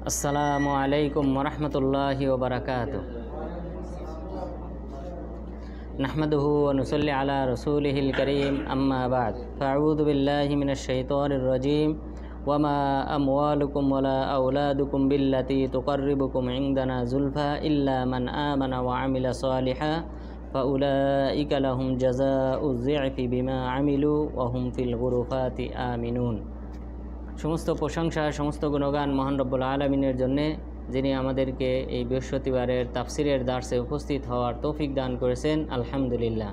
अस्सलामु अलैकुम वरहमतुल्लाहि वबरकातुह। नहमदुहु व नुसल्ली अला रसूलिहिल करीम अम्मा बाद फ़अऊज़ु बिल्लाहि मिनश शैतानिर रजीम वमा अमवालुकुम वला औलादुकुम बिल्लती तुक़र्रिबुकुम इंदना ज़ुल्फ़ा इल्ला मन आमना व अमिला सालिहा फ़उलाइका लहुम जज़ाउ ज़िअफ़ि बिमा अमिलू व हुम फ़िल गुरुफ़ाति आमिनून। समस्त प्रशंसा समस्त गुणगान महान रब्बुल आलमीनेर जन्य যিনি আমাদেরকে এই বৃহস্পতিবারের তাফসিরের দার্সে উপস্থিত হওয়ার তৌফিক দান করেছেন। আলহামদুলিল্লাহ।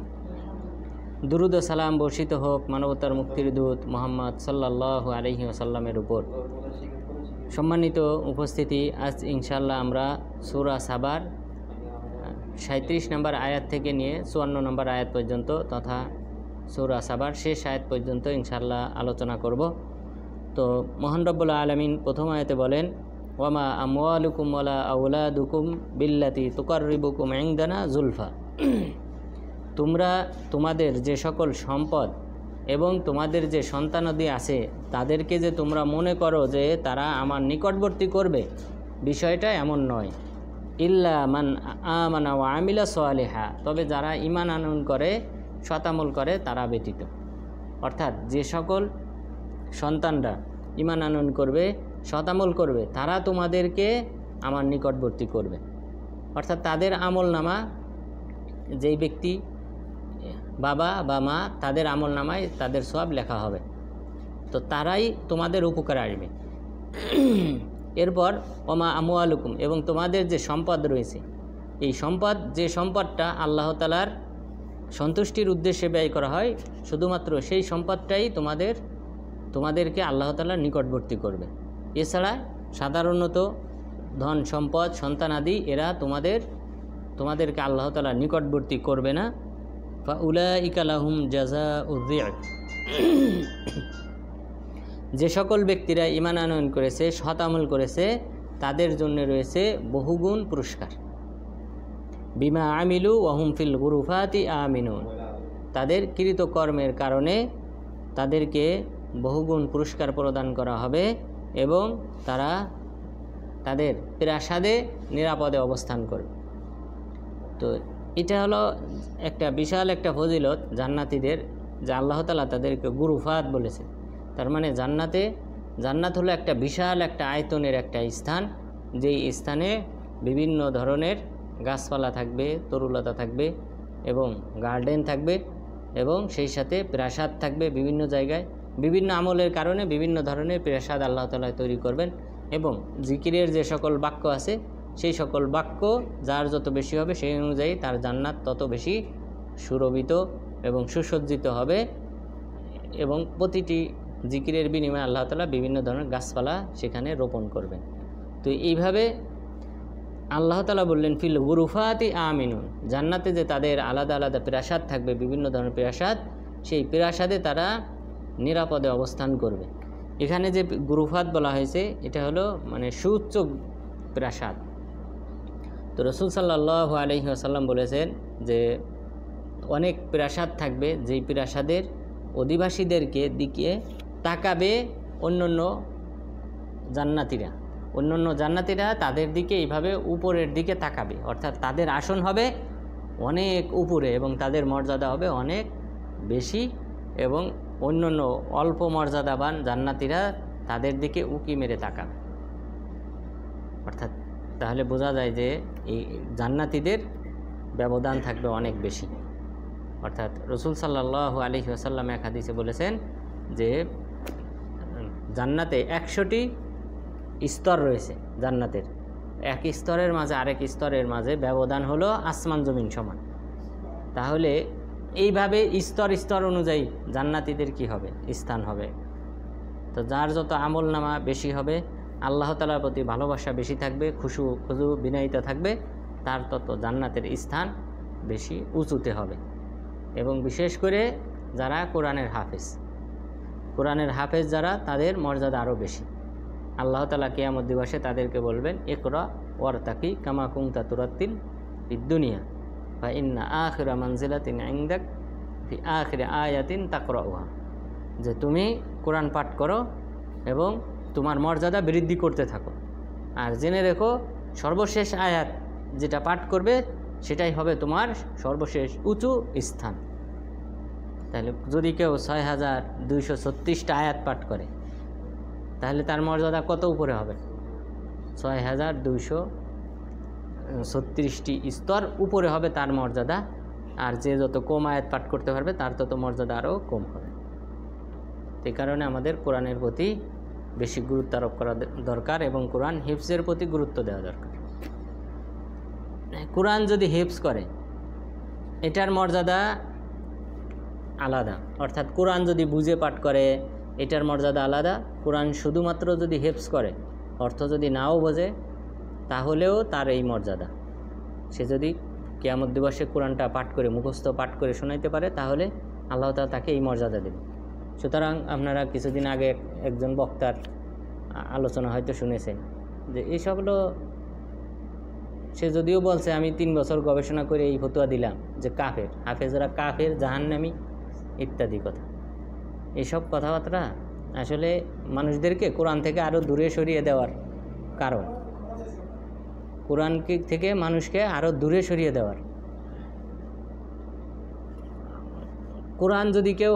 দুরুদ ও সালাম বর্ষিত হোক মানবতার মুক্তির দূত মুহাম্মদ সাল্লাল্লাহু আলাইহি ওয়াসাল্লামের উপর। সম্মানিত উপস্থিতি, আজ ইনশাআল্লাহ আমরা সূরা সাবার 37 নম্বর আয়াত থেকে নিয়ে 54 নম্বর আয়াত পর্যন্ত তথা সূরা সাবার শেষ আয়াত পর্যন্ত ইনশাআল্লাহ আলোচনা করব। তো মহান রব্বুল আলামিন প্রথম আয়াতে বলেন, ওয়ামা আমওয়ালুকুম ওয়ালা আওলাদুকুম বিল্লাতি তুকাররিবুকুম ইনদানা যুলফা। তোমরা তোমাদের যে সকল সম্পদ এবং তোমাদের যে সন্তানাদি আছে তাদেরকে যে তোমরা মনে করো যে তারা আমার নিকটবর্তী করবে, বিষয়টা এমন নয়। ইল্লা মান আমানা ওয়া আমিলা সালিহা, তবে যারা ঈমান আনয়ন করে সতামল করে তারা ব্যতীত। অর্থাৎ যে সকল সন্তানরা ঈমান আনয়ন করবে সতামল করবে তারা তোমাদেরকে আমার নিকটবর্তী করবে। অর্থাৎ তাদের আমল নামা, যেই ব্যক্তি বাবা বা মা তাদের আমল নামায় তাদের সওয়াব লেখা হবে, তো তারাই তোমাদের উপকার আসবে। এরপর ওমা আমওয়ালুকুম, এবং তোমাদের যে সম্পদ রয়েছে এই সম্পদ, যে সম্পদটা আল্লাহ তাআলার সন্তুষ্টির উদ্দেশ্যে ব্যয় করা হয়, শুধুমাত্র সেই সম্পদটাই তোমাদেরকে আল্লাহ তাআলার নিকটবর্তী করবে। এছাড়া সাধারণত ধন সম্পদ সন্তানাদি এরা তোমাদেরকে আল্লাহ তাআলা নিকটবর্তী করবে না। ফাউলাইকা লাহুম জাযাউ যিআফ, যে সকল ব্যক্তিরা ঈমান আনয়ন করেছে সৎ আমল করেছে তাদের জন্য রয়েছে বহুগুণ পুরস্কার। বিমা আমিলু ওয়া হুম ফিল গুরুফাতি আমিনুন, তাদের কৃত কর্মের কারণে তাদেরকে বহুগুণ পুরস্কার প্রদান করা হবে এবং তারা তাদের প্রাসাদে নিরাপদে অবস্থান করবে। তো এটা হলো একটা বিশাল একটা ফজিলত জান্নাতীদের, যে আল্লাহ তাআলা তাদেরকে গুরুফাত বলেছে। তার মানে জান্নাত হলো একটা বিশাল একটা আয়তনের একটা স্থান, যেই স্থানে বিভিন্ন ধরনের গাছপালা থাকবে, তরুলতা থাকবে এবং গার্ডেন থাকবে এবং সেই সাথে প্রাসাদ থাকবে। বিভিন্ন জায়গায় বিভিন্ন আমলের কারণে বিভিন্ন ধরনের প্রাসাদ আল্লাহ তাআলা তৈরি করবেন এবং জিকিরের যে সকল বাক্য আছে সেই সকল বাক্য যার যত বেশি হবে সেই অনুযায়ী তার জান্নাত তত বেশি সুরভিত এবং সুসজ্জিত হবে। এবং প্রতিটি জিকিরের বিনিময়ে আল্লাহ তাআলা বিভিন্ন ধরনের গাছপালা সেখানে রোপণ করবেন। তো এইভাবে আল্লাহ তাআলা বললেন ফিল গুরুফাতি আমিনুন, জান্নাতে যে তাদের আলাদা আলাদা প্রাসাদ থাকবে, বিভিন্ন ধরনের প্রাসাদ, সেই প্রাসাদে তারা নিরাপদে অবস্থান করবে। এখানে যে গুরুফাত বলা হয়েছে এটা হলো মানে সুউচ্চ প্রাসাদ। তো রাসূল সাল্লাল্লাহু আলাইহি ওয়াসাল্লাম বলেছেন যে অনেক প্রাসাদ থাকবে, যেই প্রাসাদের অধিবাসীদেরকে দিকে তাকাবে অন্যান্য জান্নাতীরা তাদের দিকে এইভাবে উপরের দিকে তাকাবে। অর্থাৎ তাদের আসন হবে অনেক উপরে এবং তাদের মর্যাদা হবে অনেক বেশি এবং অন্যান্য অল্প মর্যাদাবান জান্নাতীরা তাদের দিকে উকি মেরে তাকাবে। অর্থাৎ তাহলে বোঝা যায় যে এই জান্নাতীদের ব্যবধান থাকবে অনেক বেশি। অর্থাৎ রাসূল সাল্লাল্লাহু আলাইহি ওয়াসাল্লাম এক হাদিসে বলেছেন যে জান্নাতে 100টি স্তর রয়েছে। জান্নাতের এক স্তরের মাঝে আরেক স্তরের মাঝে ব্যবধান হলো আসমান জমিন সমান। তাহলে এইভাবে স্তর অনুযায়ী জান্নাতীদের কি হবে, স্থান হবে। তো যার যত আমল নামা বেশি হবে, আল্লাহ তাআলার প্রতি ভালোবাসা বেশি থাকবে, খুজু বিনয়িত থাকবে, তার তত জান্নাতের স্থান বেশি উঁচুতে হবে। এবং বিশেষ করে যারা কোরআনের হাফেজ যারা, তাদের মর্যাদা আরও বেশি। আল্লাহ তাআলা কিয়ামত দিবসে তাদেরকে বলবেন, ইকরা ওয়ারতাকি কামা কুনতা তুরাত্তিল ফিদ দুনিয়া ফা ইন্না আখিরা মানজিলাতিন ইনদাক ফি আখিরি আয়াতিন তাকরাউহা, যে তুমি কোরআন পাঠ করো এবং তোমার মর্যাদা বৃদ্ধি করতে থাকো। আর জেনে রেখো সর্বশেষ আয়াত যেটা পাঠ করবে সেটাই হবে তোমার সর্বশেষ উঁচু স্থান। তাহলে যদি কেউ ৬,২৩৬টা আয়াত পাঠ করে তাহলে তার মর্যাদা কত উপরে হবে? ৬,২৩৬টি স্তর উপরে হবে তার মর্যাদা। আর যে যত কম আয়াত পাঠ করতে পারবে তার তত মর্যাদা আরও কম হবে। এই কারণে আমাদের কোরআনের প্রতি বেশি গুরুত্ব আরোপ করা দরকার এবং কোরআন হিফজের প্রতি গুরুত্ব দেওয়া দরকার। কোরআন যদি হিফজ করে এটার মর্যাদা আলাদা, অর্থাৎ কোরআন যদি বুঝে পাঠ করে এটার মর্যাদা আলাদা। কোরআন শুধুমাত্র যদি হিফজ করে, অর্থ যদি নাও বোঝে, তাহলেও তার এই মর্যাদা। সে যদি কিয়ামত দিবসে কোরআনটা পাঠ করে মুখস্থ পাঠ করে শোনাইতে পারে তাহলে আল্লাহ তাআলা তাকে এই মর্যাদা দেবে। সুতরাং আপনারা কিছুদিন আগে একজন বক্তার আলোচনা হয়তো শুনেছেন যে এইসব হলো, সে যদিও বলছে আমি 3 বছর গবেষণা করে এই ফতোয়া দিলাম যে কাফের, হাফেজরা কাফের, জাহান্নামী ইত্যাদি কথা। এইসব কথাবার্তা আসলে মানুষদেরকে কোরআন থেকে আরও দূরে সরিয়ে দেওয়ার কারণ, কোরআন থেকে মানুষকে আরও দূরে সরিয়ে দেওয়ার। কোরআন যদি কেউ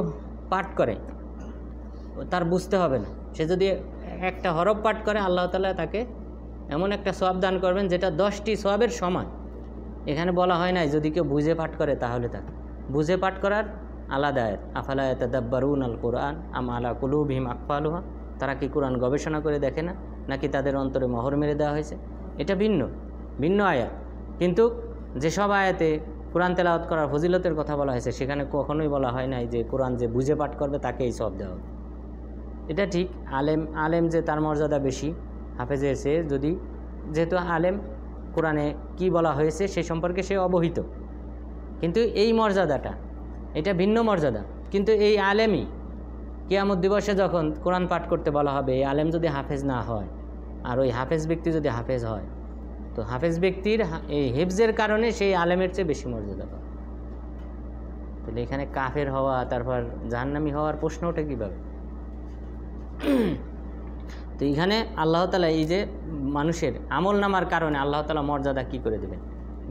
পাঠ করে তার বুঝতে হবে না, সে যদি একটা হরফ পাঠ করে আল্লাহ তাআলা তাকে এমন একটা সওয়াব দান করবেন যেটা 10টি সওয়াবের সমান। এখানে বলা হয় নাই যদি কেউ বুঝে পাঠ করে তাহলে তাকে, বুঝে পাঠ করার আলাদা আয়াত, আফালা ইয়াতাদাব্বারুনাল কুরআন আম আলা কুলুবিহিম আকফালুহা, তারা কি কোরআন গবেষণা করে দেখে না, নাকি তাদের অন্তরে মোহর মেরে দেওয়া হয়েছে? এটা ভিন্ন ভিন্ন আয়াত। কিন্তু যেসব আয়াতে কোরআন তেলাওয়াত করার ফজিলতের কথা বলা হয়েছে সেখানে কখনোই বলা হয় নাই যে কোরআন যে বুঝে পাঠ করবে তাকে এই সওয়াব দেওয়া হবে। এটা ঠিক, আলেম যে তার মর্যাদা বেশি হাফেজের সে, যদি যেহেতু আলেম কোরআনে কি বলা হয়েছে সে সম্পর্কে সে অবহিত, কিন্তু এই মর্যাদাটা এটা ভিন্ন মর্যাদা। কিন্তু এই আলেমই কিয়ামত দিবসে যখন কোরআন পাঠ করতে বলা হবে, এই আলেম যদি হাফেজ না হয় আর ওই হাফেজ ব্যক্তি যদি হাফেজ হয়, তো হাফেজ ব্যক্তির এই হিফজের কারণে সেই আলেমের চেয়ে বেশি মর্যাদা পাবে। তাহলে এখানে কাফের হওয়া তারপর জাহান্নামী হওয়ার প্রশ্ন ওঠে কীভাবে? তো এখানে আল্লাহ তাআলা এই যে মানুষের আমল নামার কারণে আল্লাহ তাআলা মর্যাদা কী করে দেবেন?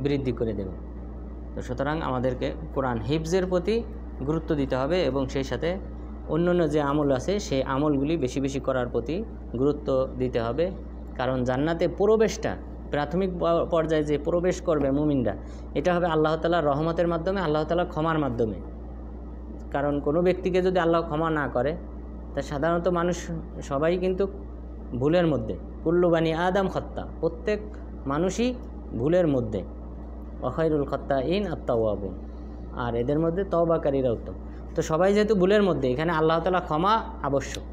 বৃদ্ধি করে দেবেন। তো সুতরাং আমাদেরকে কোরআন হিফজের প্রতি গুরুত্ব দিতে হবে এবং সেই সাথে অন্যান্য যে আমল আছে সেই আমলগুলি বেশি বেশি করার প্রতি গুরুত্ব দিতে হবে। কারণ জান্নাতে প্রবেশটা, প্রাথমিক পর্যায়ে যে প্রবেশ করবে মুমিনরা, এটা হবে আল্লাহ তাআলার রহমতের মাধ্যমে, আল্লাহ তাআলার ক্ষমার মাধ্যমে। কারণ কোনো ব্যক্তিকে যদি আল্লাহ ক্ষমা না করে, তা সাধারণত মানুষ সবাই কিন্তু ভুলের মধ্যে, কুল্লু বানি আদম খত্তা, প্রত্যেক মানুষই ভুলের মধ্যে, ওয়াখাইরুল খাত্তাইন আত-তাওয়াবুন, আর এদের মধ্যে তওবাকারীরা উত্তম। তো সবাই যেহেতু ভুলের মধ্যে, এখানে আল্লাহ তাআলা ক্ষমা আবশ্যক।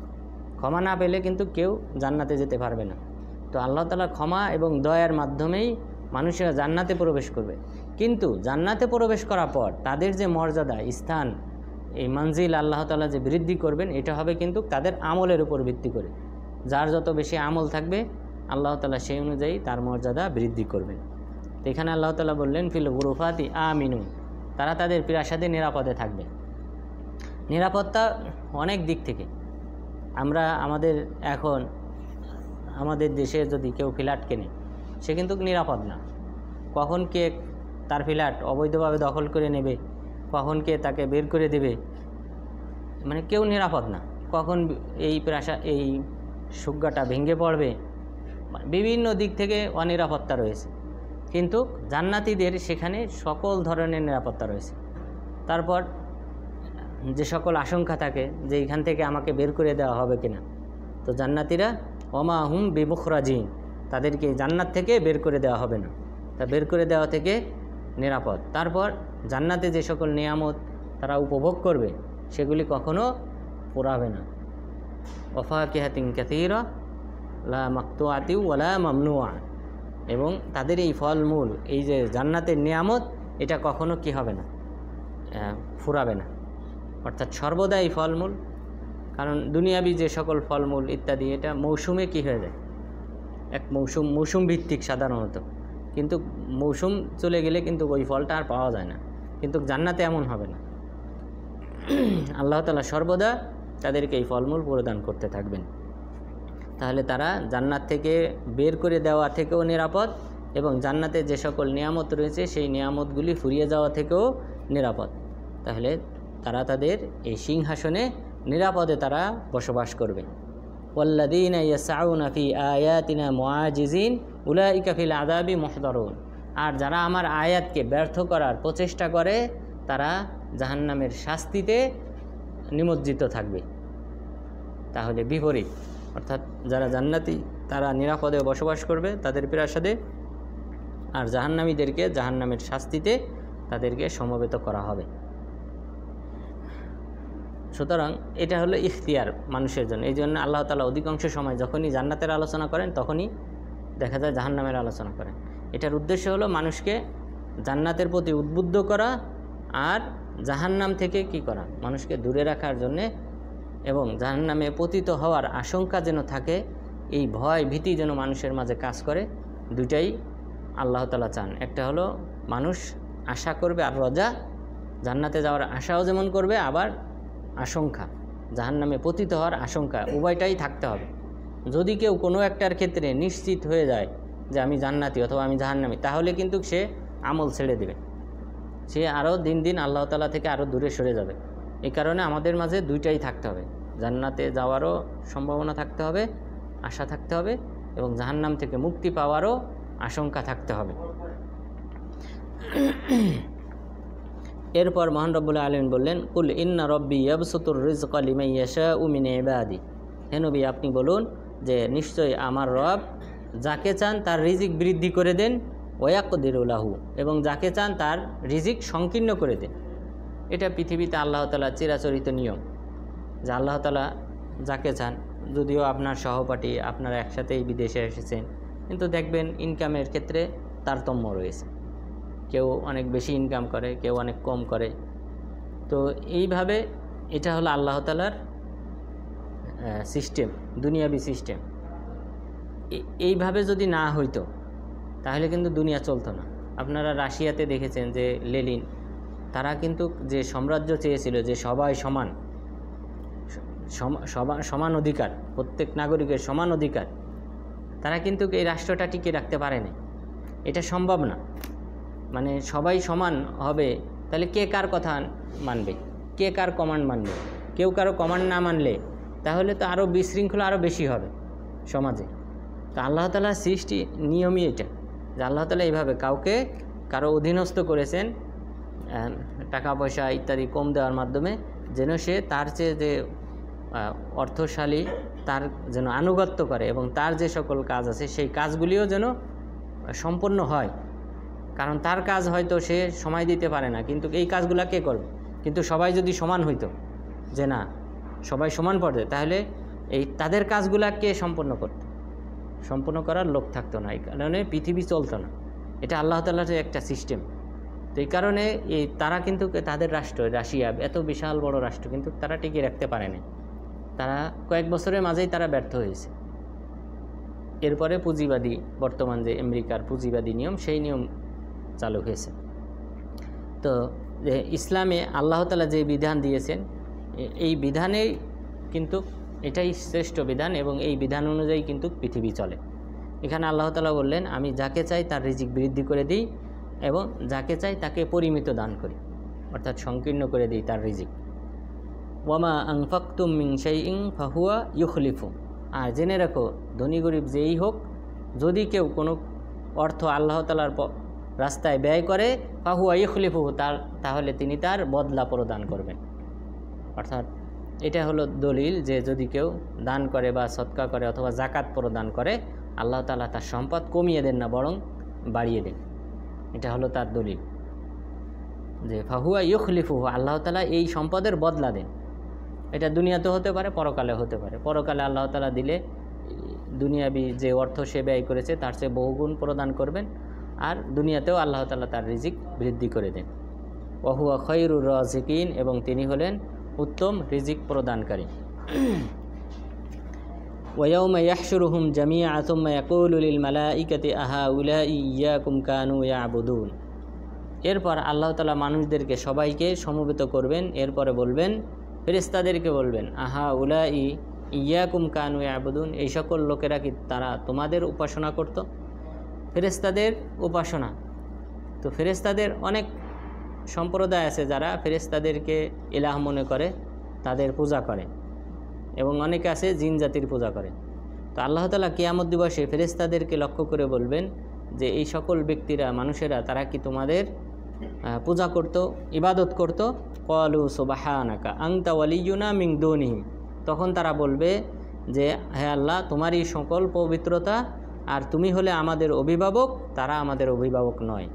ক্ষমা না পেলে কিন্তু কেউ জান্নাতে যেতে পারবে না। তো আল্লাহ তাআলা ক্ষমা এবং দয়ার মাধ্যমেই মানুষেরা জান্নাতে প্রবেশ করবে। কিন্তু জান্নাতে প্রবেশ করার পর তাদের যে মর্যাদা, স্থান, এই মঞ্জিল আল্লাহ তাআলা যে বৃদ্ধি করবেন, এটা হবে কিন্তু তাদের আমলের উপর ভিত্তি করে। যার যত বেশি আমল থাকবে আল্লাহ তাআলা সেই অনুযায়ী তার মর্যাদা বৃদ্ধি করবেন। তো এখানে আল্লাহ তাআলা বললেন ফিল গুরুফাতি আমিনুন, তারা তাদের প্রাসাদে নিরাপদে থাকবে। নিরাপত্তা অনেক দিক থেকে। আমরা আমাদের দেশে যদি কেউ ফ্ল্যাট কেনে, সে কিন্তু নিরাপদ না। কখন কে তার ফ্ল্যাট অবৈধভাবে দখল করে নেবে, কখন কে তাকে বের করে দেবে, মানে কেউ নিরাপদ না। কখন এই সুজ্ঞাটা ভেঙে পড়বে, বিভিন্ন দিক থেকে অনিরাপত্তা রয়েছে। কিন্তু জান্নাতীদের সেখানে সকল ধরনের নিরাপত্তা রয়েছে। তারপর যে সকল আশঙ্কা থাকে যে এখান থেকে আমাকে বের করে দেওয়া হবে কিনা, তো জান্নাতীরা ওমা হুম বিমুখরাজিন, তাদেরকে জান্নাত থেকে বের করে দেওয়া হবে না, তা বের করে দেওয়া থেকে নিরাপদ। তারপর জান্নাতে যে সকল নিয়ামত তারা উপভোগ করবে সেগুলি কখনো পোড়াবে না। ওয়াফাকিহাতিন কাসীরা লা মাকতুআতিন ওয়ালা মামনুআ, এবং তাদের এই ফলমূল, এই যে জান্নাতের নিয়ামত, এটা কখনো কি হবে না, ফুরাবে না। অর্থাৎ সর্বদা এই ফলমূল, কারণ দুনিয়াবি যে সকল ফলমূল ইত্যাদি এটা মৌসুমে কি হয়ে যায়, এক মৌসুম ভিত্তিক সাধারণত, কিন্তু মৌসুম চলে গেলে কিন্তু ওই ফলটা আর পাওয়া যায় না। কিন্তু জান্নাতে এমন হবে না। আল্লাহ তাআলা সর্বদা তাদেরকে এই ফলমূল প্রদান করতে থাকবেন। তাহলে তারা জান্নাত থেকে বের করে দেওয়া থেকেও নিরাপদ, এবং জান্নাতে যে সকল নিয়ামত রয়েছে সেই নিয়ামতগুলি ফুরিয়ে যাওয়া থেকেও নিরাপদ। তাহলে তারা তাদের এই সিংহাসনে নিরাপদে তারা বসবাস করবে। ওয়াল্লাযীনা ইয়াসআউনা ফি আয়াতিনা মুআজিজিন উলাইকা ফিল আযাবি মুহদারুন। আর যারা আমার আয়াতকে ব্যর্থ করার প্রচেষ্টা করে তারা জাহান্নামের শাস্তিতে নিমজ্জিত থাকবে। তাহলে বিপরীত, অর্থাৎ যারা জান্নাতি তারা নিরাপদে বসবাস করবে তাদের প্রাসাদে, আর জাহান্নামীদেরকে জাহান্নামের শাস্তিতে তাদেরকে সমবেত করা হবে। সুতরাং এটা হলো ইখতিয়ার মানুষের জন্য। এই জন্য আল্লাহ তাআলা অধিকাংশ সময় যখনই জান্নাতের আলোচনা করেন তখনই দেখা যায় জাহান্নামের আলোচনা করেন। এটার উদ্দেশ্য হলো মানুষকে জান্নাতের প্রতি উদ্বুদ্ধ করা আর জাহান্নাম থেকে কি করা, মানুষকে দূরে রাখার জন্যে, এবং জাহান্নামে পতিত হওয়ার আশঙ্কা যেন থাকে, এই ভয় ভীতি যেন মানুষের মাঝে কাজ করে। দুইটাই আল্লাহ তাআলা চান। একটা হলো মানুষ আশা করবে আর রজা, জান্নাতে যাওয়ার আশাও যেমন করবে, আবার আশঙ্কা, জাহান্নামে পতিত হওয়ার আশঙ্কা, উভয়টাই থাকতে হবে। যদি কেউ কোনো একটার ক্ষেত্রে নিশ্চিত হয়ে যায় যে আমি জান্নাতি অথবা আমি জাহান্নামী, তাহলে কিন্তু সে আমল ছেড়ে দেবে, সে আরও দিন দিন আল্লাহ তাআলা থেকে আরও দূরে সরে যাবে। এই কারণে আমাদের মাঝে দুইটাই থাকতে হবে, জান্নাতে যাওয়ারও সম্ভাবনা থাকতে হবে, আশা থাকতে হবে, এবং জাহান্নাম থেকে মুক্তি পাওয়ারও আশঙ্কা থাকতে হবে। এরপর মহান রব্বুল আলামিন বললেন, কুল ইন্না রব্বি ইয়াবসুতুর রিজকা লিমান ইয়াশাউ মিন ইবাদি। হে নবী, আপনি বলুন যে নিশ্চয়ই আমার রব যাকে চান তার রিজিক বৃদ্ধি করে দেন, ওয়াকদিরু লাহু, এবং যাকে চান তার রিজিক সংকীর্ণ করে দেন। এটা পৃথিবীতে আল্লাহ তাআলার চিরাচরিত নিয়ম যে আল্লাহ তাআলা যাকে চান, যদিও আপনার সহপাঠী আপনারা একসাথেই বিদেশে এসেছেন, কিন্তু দেখবেন ইনকামের ক্ষেত্রে তারতম্য রয়েছে, কেউ অনেক বেশি ইনকাম করে, কেউ অনেক কম করে। তো এইভাবে এটা হলো আল্লাহ তাআলার সিস্টেম, দুনিয়াবি সিস্টেম। এইভাবে যদি না হইতো তাহলে কিন্তু দুনিয়া চলতো না। আপনারা রাশিয়াতে দেখেছেন যে লেনিন, তারা কিন্তু যে সাম্রাজ্য চেয়েছিল যে সবাই সমান, সমান অধিকার, প্রত্যেক নাগরিকের সমান অধিকার, তারা কিন্তু এই রাষ্ট্রটা টিকিয়ে রাখতে পারেনি। এটা সম্ভব না। মানে সবাই সমান হবে, তাহলে কে কার কথা মানবে, কে কার কমান্ড মানবে? কেউ কারো কমান্ড না মানলে তাহলে তো আরও বিশৃঙ্খলা আরও বেশি হবে সমাজে। তো আল্লাহ তাআলার সৃষ্টি নিয়মই এটা, যে আল্লাহ তাআলা এইভাবে কাউকে কারো অধীনস্থ করেছেন টাকা পয়সা ইত্যাদি কম দেওয়ার মাধ্যমে, যেন সে তার চেয়ে যে অর্থশালী তার যেন আনুগত্য করে, এবং তার যে সকল কাজ আছে সেই কাজগুলিও যেন সম্পন্ন হয়। কারণ তার কাজ হয়তো সে সময় দিতে পারে না, কিন্তু এই কাজগুলো কে করবে? কিন্তু সবাই যদি সমান হইতো, যে না সবাই সমান পর্যায়ে, তাহলে এই তাদের কাজগুলা কে সম্পন্ন করত? সম্পন্ন করার লোক থাকতো না, এই কারণে পৃথিবী চলতো না। এটা আল্লাহ তাআলার একটা সিস্টেম। তো এই কারণে এই তারা কিন্তু তাদের রাষ্ট্র, রাশিয়া এত বিশাল বড় রাষ্ট্র, কিন্তু তারা টিকিয়ে রাখতে পারেনি। তারা কয়েক বছরের মাঝেই তারা ব্যর্থ হয়েছে। এরপরে পুঁজিবাদী, বর্তমান যে আমেরিকার পুঁজিবাদী নিয়ম, সেই নিয়ম চালু হয়েছে। তো ইসলামে আল্লাহ তাআলা যে বিধান দিয়েছেন, এই বিধানেই কিন্তু এটাই শ্রেষ্ঠ বিধান, এবং এই বিধান অনুযায়ী কিন্তু পৃথিবী চলে। এখানে আল্লাহ তাআলা বললেন, আমি যাকে চাই তার রিজিক বৃদ্ধি করে দিই, এবং যাকে চাই তাকে পরিমিত দান করি, অর্থাৎ সংকীর্ণ করে দিই তার রিজিক। ওয়ামা আনফাকতুম মিন শাইইন ফাহুয়া ইউখলিফু। আর জেনে রাখো, ধনী গরিব যেই হোক, যদি কেউ কোনো অর্থ আল্লাহ তাআলার রাস্তায় ব্যয় করে, ফাহুয়া ইউখলিফু, তাহলে তিনি তার বদলা প্রদান করবেন। অর্থাৎ এটা হলো দলিল যে যদি কেউ দান করে বা সদকা করে অথবা জাকাত প্রদান করে, আল্লাহ তাআলা তার সম্পদ কমিয়ে দেন না, বরং বাড়িয়ে দেন। এটা হলো তার দলিল যে ফাহুয়া ইউখলিফু, আল্লাহ তাআলা এই সম্পদের বদলা দেন। এটা দুনিয়াতে হতে পারে, পরকালে হতে পারে। পরকালে আল্লাহ তাআলা দিলে দুনিয়াবি যে অর্থ সে ব্যয় করেছে তার চেয়ে বহুগুণ প্রদান করবেন, আর দুনিয়াতেও আল্লাহ তাআলা তার রিজিক বৃদ্ধি করে দেন। ওয়াহুয়া খায়রুর রাজিকিন, এবং তিনি হলেন উত্তম রিজিক প্রদানকারী। ওয়ায়াউমা ইয়াহশুরুহুম জামিআ সুম্মা ইয়াকুলু লিল মালাইকাতি আহাউলাই ইয়াকুম কানু ইয়াবুদুন। এরপর আল্লাহ তাআলা মানুষদেরকে সবাইকে সমবেত করবেন, এরপরে বলবেন, ফেরেশতাদেরকে বলবেন, আহাউলাই ইয়াকুম কানু ইয়াবুদুন, এই সকল লোকেরা কি তারা তোমাদের উপাসনা করত? ফেরেশতাদের উপাসনা। তো ফেরেশতাদের অনেক সম্প্রদায় আছে যারা ফেরেশতাদেরকে ইলাহ মনে করে, তাদের পূজা করে, এবং অনেকে আছে জিন জাতির পূজা করে। তো আল্লাহ তাআলা কিয়ামত দিবসে ফেরেশতাদেরকে লক্ষ্য করে বলবেন যে এই সকল ব্যক্তিরা, মানুষেরা, তারা কি তোমাদের পূজা করত, ইবাদত করত? ক্বালু সুবহানাকা আনতা ওয়ালিয়ুনা মিন দুনিহিম, তখন তারা বলবে যে হে আল্লাহ, তোমারই সকল পবিত্রতা, আর তুমি হলে আমাদের অভিভাবক, তারা আমাদের অভিভাবক নয়।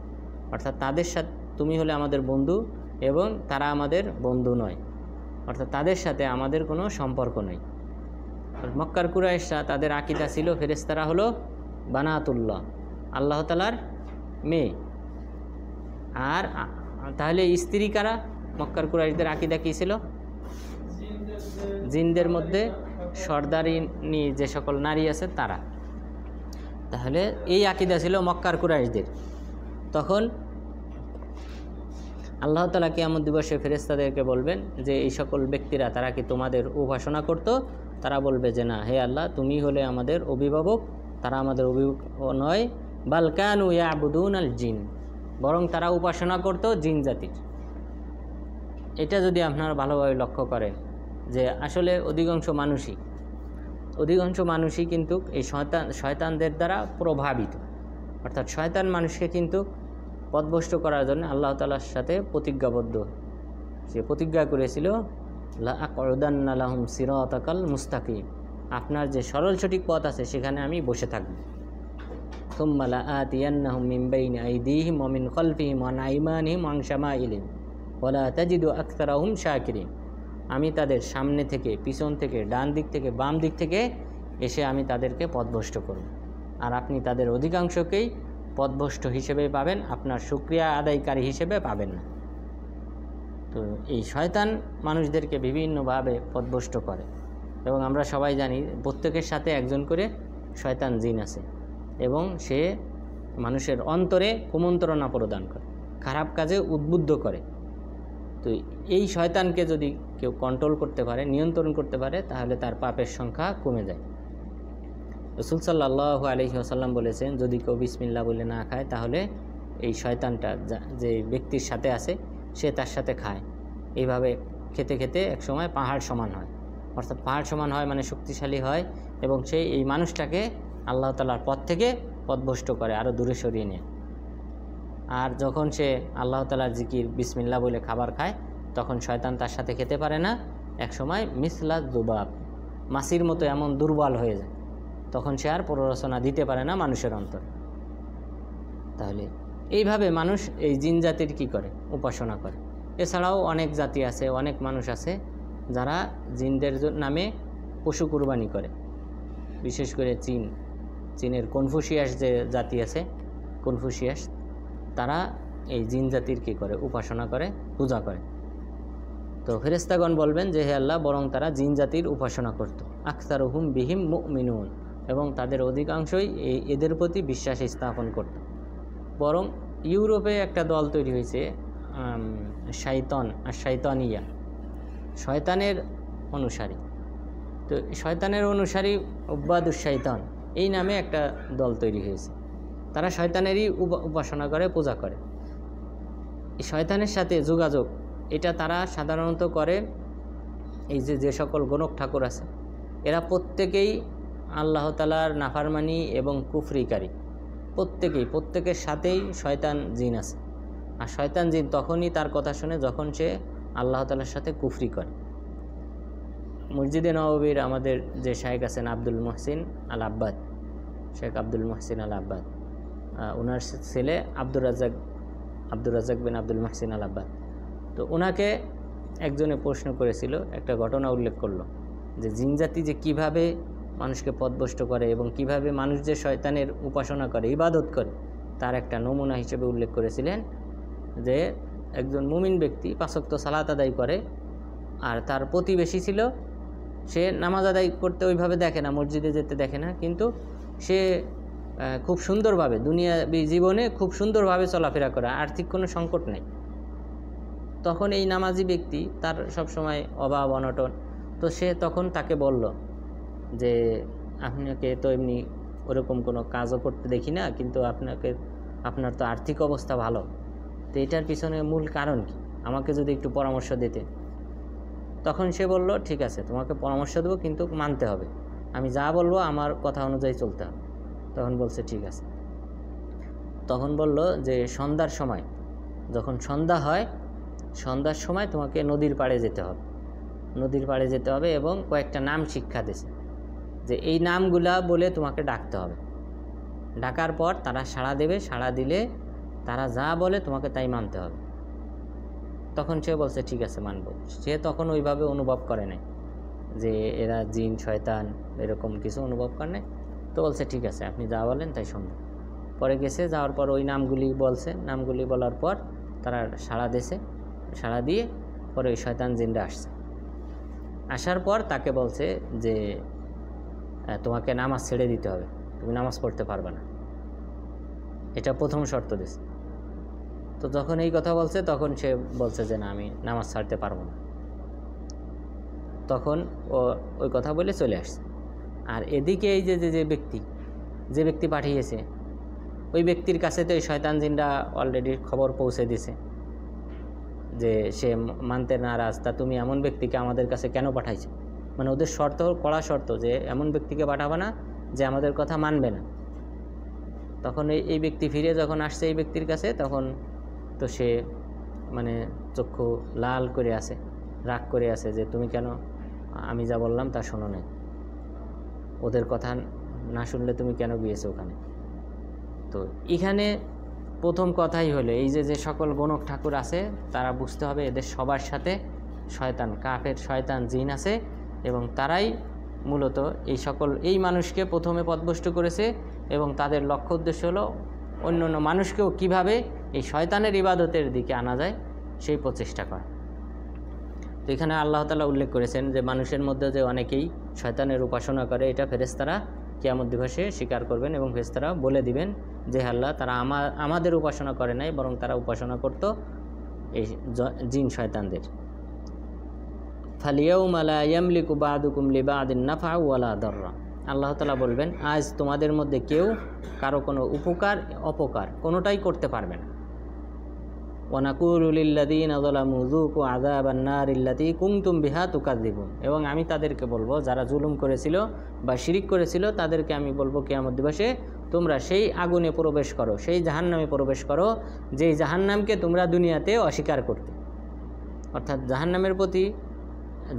অর্থাৎ তাদের সাথে তুমি হলে আমাদের বন্ধু এবং তারা আমাদের বন্ধু নয়, অর্থাৎ তাদের সাথে আমাদের কোনো সম্পর্ক নেই। মক্কার কুরাইশরা, তাদের আকীদা ছিল ফেরেশতারা হলো বানাতুল্লাহ, আল্লাহ তাআলার মেয়ে। আর তাহলে স্ত্রী কারা? মক্কার কুরাইশদের আকীদা কী ছিল? জিনদের মধ্যে সর্দারিনী যে সকল নারী আছে তারা। তাহলে এই আকীদা ছিল মক্কার কুরাইশদের। তখন আল্লাহ তাআলা কিয়ামত দিবসে ফেরেশতাদেরকে বলবেন যে এই সকল ব্যক্তিরা, তারা কি তোমাদের উপাসনা করত? তারা বলবে যে না, হে আল্লাহ, তুমি হলে আমাদের অভিভাবক, তারা আমাদের অভিভাবক নয়। বাল কানু ইয়াবুদুন আল জিন, বরং তারা উপাসনা করত জিন জাতির। এটা যদি আপনারা ভালোভাবে লক্ষ্য করেন যে আসলে অধিকাংশ মানুষই কিন্তু এই শয়তানদের দ্বারা প্রভাবিত। অর্থাৎ শয়তান মানুষকে কিন্তু পথভ্রষ্ট করার জন্য আল্লাহ তাআলার সাথে প্রতিজ্ঞাবদ্ধ। সে প্রতিজ্ঞা করেছিল, লা আকুদান্না লাহুম সিরাতাকাল মুস্তাকিম, আপনার যে সরল সঠিক পথ আছে সেখানে আমি বসে থাকব। সুম্মা লাআতিয়ান্নাহুম মিন বাইনি আইদিহিম ওয়া মিন খালফিহিম ওয়া আন আইমানিহিম ওয়া আন শামাইলিহিম ওয়া লা তাজিদু আকসারাহুম শাকিরিন, আমি তাদের সামনে থেকে, পিছন থেকে, ডান দিক থেকে, বাম দিক থেকে এসে আমি তাদেরকে পথভ্রষ্ট করব। আর আপনি তাদের অধিকাংশকেই পথভ্রষ্ট হিসেবে পাবেন, আপনার শুকরিয়া আদায়কারী হিসেবে পাবেন না। তো এই শয়তান মানুষদেরকে বিভিন্নভাবে পথভ্রষ্ট করে, এবং আমরা সবাই জানি প্রত্যেকের সাথে একজন করে শয়তান জিন আছে, এবং সে মানুষের অন্তরে কুমন্ত্রণা প্রদান করে, খারাপ কাজে উদ্বুদ্ধ করে। তো এই শয়তানকে যদি কেউ কন্ট্রোল করতে পারে, নিয়ন্ত্রণ করতে পারে, তাহলে তার পাপের সংখ্যা কমে যায়। রাসূল সাল্লাল্লাহু আলাইহি ওয়াসাল্লাম বলেছেন, যদি কেউ বিসমিল্লাহ বলে না খায়, তাহলে এই শয়তানটা যে ব্যক্তির সাথে আছে সে তার সাথে খায়। এইভাবে খেতে খেতে একসময় পাহাড় সমান হয়। অর্থাৎ পাহাড় সমান হয় মানে শক্তিশালী হয়, এবং সে এই মানুষটাকে আল্লাহ তাআলার পথ থেকে পথভ্রষ্ট করে, আরও দূরে সরিয়ে নেয়। আর যখন সে আল্লাহ তাআলার জিকির বিসমিল্লাহ বলে খাবার খায়, তখন শয়তান তার সাথে খেতে পারে না। একসময় মিসলা যুবাব, মাছির মতো এমন দুর্বল হয়ে যায়, তখন সে আর প্ররোচনা দিতে পারে না মানুষের অন্তরে। তাহলে এইভাবে মানুষ এই জিন জাতির কী করে? উপাসনা করে। এছাড়াও অনেক জাতি আছে, অনেক মানুষ আছে যারা জিনদের নামে পশু কুরবানি করে। বিশেষ করে চীনের কনফুসিয়াস যে জাতি আছে, কনফুসিয়াস, তারা এই জিন জাতির কী করে? উপাসনা করে, পূজা করে। তো ফেরেশতাগণ বলবেন যে হে আল্লাহ, বরং তারা জিন জাতির উপাসনা করত। আকসারুহুম বিহিম মুমিনুন, এবং তাদের অধিকাংশই এদের প্রতি বিশ্বাস স্থাপন করত। বরং ইউরোপে একটা দল তৈরি হয়েছে, শাইতানিয়া, শয়তানের অনুসারী। তো শয়তানের অনুসারী উব্বাদুশ শাইতান, এই নামে একটা দল তৈরি হয়েছে। তারা শয়তানেরই উপাসনা করে, পূজা করে। এই শয়তানের সাথে যোগাযোগ, এটা তারা সাধারণত করে এই যে সকল গণক ঠাকুর আছে, এরা প্রত্যেকেই আল্লাহ তাআলার নাফরমানি এবং কুফরিকারী। প্রত্যেকের সাথেই শয়তান জিন আছে। আর শয়তান জিন তখনই তার কথা শুনে যখন সে আল্লাহ তাআলার সাথে কুফরি করে। মসজিদে নববীর আমাদের যে শায়েখ আছেন আব্দুল মুহসিন আল আব্বাদ, শেখ আব্দুল মুহসিন আল আব্বাদ, ওনার ছেলে আব্দুর রাজ্জাক বিন আব্দুল মুহসিন আল আব্বাদ। তো ওনাকে একজনে প্রশ্ন করেছিল, একটা ঘটনা উল্লেখ করলো যে জিন জাতি যে কীভাবে মানুষকে পথভ্রষ্ট করে এবং কিভাবে মানুষ যে শয়তানের উপাসনা করে, ইবাদত করে, তার একটা নমুনা হিসেবে উল্লেখ করেছিলেন যে একজন মুমিন ব্যক্তি 5 ওয়াক্ত সালাত আদায় করে, আর তার প্রতিবেশী ছিল, সে নামাজ আদায় করতে ওইভাবে দেখে না, মসজিদে যেতে দেখে না, কিন্তু সে খুব সুন্দরভাবে দুনিয়াবী জীবনে খুব সুন্দরভাবে চলাফেরা করে, আর্থিক কোনো সংকট নেই। তখন এই নামাজি ব্যক্তি, তার সবসময় অভাব অনটন, তো সে তখন তাকে বলল যে আপনাকে তো এমনি ওরকম কোনো কাজও করতে দেখি না, কিন্তু আপনার তো আর্থিক অবস্থা ভালো, তো এটার পিছনে মূল কারণ কি, আমাকে যদি একটু পরামর্শ দিতে। তখন সে বলল, ঠিক আছে তোমাকে পরামর্শ দেবো, কিন্তু মানতে হবে, আমি যা বলবো আমার কথা অনুযায়ী চলতে হবে। তখন বলছে ঠিক আছে। তখন বলল যে সন্ধ্যার সময়, যখন সন্ধ্যা হয়, সন্ধ্যার সময় তোমাকে নদীর পাড়ে যেতে হবে, নদীর পাড়ে যেতে হবে, এবং কয়েকটা নাম শিক্ষা দিয়েছে যে এই নামগুলা বলে তোমাকে ডাকতে হবে। ডাকার পর তারা সাড়া দেবে, সাড়া দিলে তারা যা বলে তোমাকে তাই মানতে হবে। তখন সে বলছে ঠিক আছে মানব। সে তখন ওইভাবে অনুভব করে নাই যে এরা জিন শয়তান এরকম কিছু অনুভব করে নাই। তো বলছে ঠিক আছে আপনি যা বলেন তাই শুনবো। পরে গেছে, যাওয়ার পর ওই নামগুলি বলছে, নামগুলি বলার পর তারা সাড়া দিয়েছে, সাড়া দিয়ে পরে ওই শয়তান জিনরা আসছে। আসার পর তাকে বলছে যে তোমাকে নামাজ ছেড়ে দিতে হবে, তুমি নামাজ পড়তে পারবে না, এটা প্রথম শর্ত দিয়েছে। তো যখন এই কথা বলছে তখন সে বলছে যে না আমি নামাজ ছাড়তে পারবো না। তখন ও ওই কথা বলে চলে আসছে। আর এদিকে এই যে ব্যক্তি পাঠিয়েছে, ওই ব্যক্তির কাছে তো এই শয়তান জিনরা অলরেডি খবর পৌঁছে দিছে যে সে মানতে নারাজ, তা তুমি এমন ব্যক্তিকে আমাদের কাছে কেন পাঠাইছো, মানে ওদের শর্ত কড়া শর্ত যে এমন ব্যক্তিকে পাঠাবে না যে আমাদের কথা মানবে না। তখন এই ব্যক্তি ফিরে যখন আসছে এই ব্যক্তির কাছে, তখন তো সে মানে চক্ষু লাল করে আছে, রাগ করে আছে যে তুমি কেন আমি যা বললাম তা শোনো নাই, ওদের কথা না শুনলে তুমি কেন গিয়েছো ওখানে। তো এখানে প্রথম কথাই হলো এই যে সকল গণক ঠাকুর আছে তারা বুঝতে হবে এদের সবার সাথে শয়তান, কাফের শয়তান জিন আছে, এবং তারাই মূলত এই মানুষকে প্রথমে পথভ্রষ্ট করেছে, এবং তাদের লক্ষ্য উদ্দেশ্য হলো অন্য মানুষকেও কিভাবে এই শয়তানের ইবাদতের দিকে আনা যায় সেই প্রচেষ্টা করা। তো এখানে আল্লাহ তাআলা উল্লেখ করেছেন যে মানুষের মধ্যে যে অনেকেই শয়তানের উপাসনা করে, এটা ফেরেশতারা কিয়ামত দিবসে স্বীকার করবেন, এবং ফেরেশতারা বলে দিবেন যে আল্লাহ তারা আমাদের উপাসনা করে নাই, বরং তারা উপাসনা করত এই জিন শয়তানদের। ফালিয়াউমা লা ইয়ামলিকু বা'দুকুম লিবা'দিন নাফআ ওয়ালা দাররা, আল্লাহ তাআলা বলবেন আজ তোমাদের মধ্যে কেউ কারো কোনো উপকার অপকার কোনোটাই করতে পারবে না। ওয়া নাকুলু লিল্লাযীনা যালামু যুকু আযাবান নারিল্লাতী কুনতুম বিহা তুকাযযিবুন, এবং আমি তাদেরকে বলবো যারা জুলুম করেছিল বা শিরিক করেছিল তাদেরকে আমি বলবো কিয়ামত দিবসে তোমরা সেই আগুনে প্রবেশ করো, সেই জাহান্নামে প্রবেশ করো যেই জাহান্নামকে তোমরা দুনিয়াতে অস্বীকার করতে। অর্থাৎ জাহান্নামের প্রতি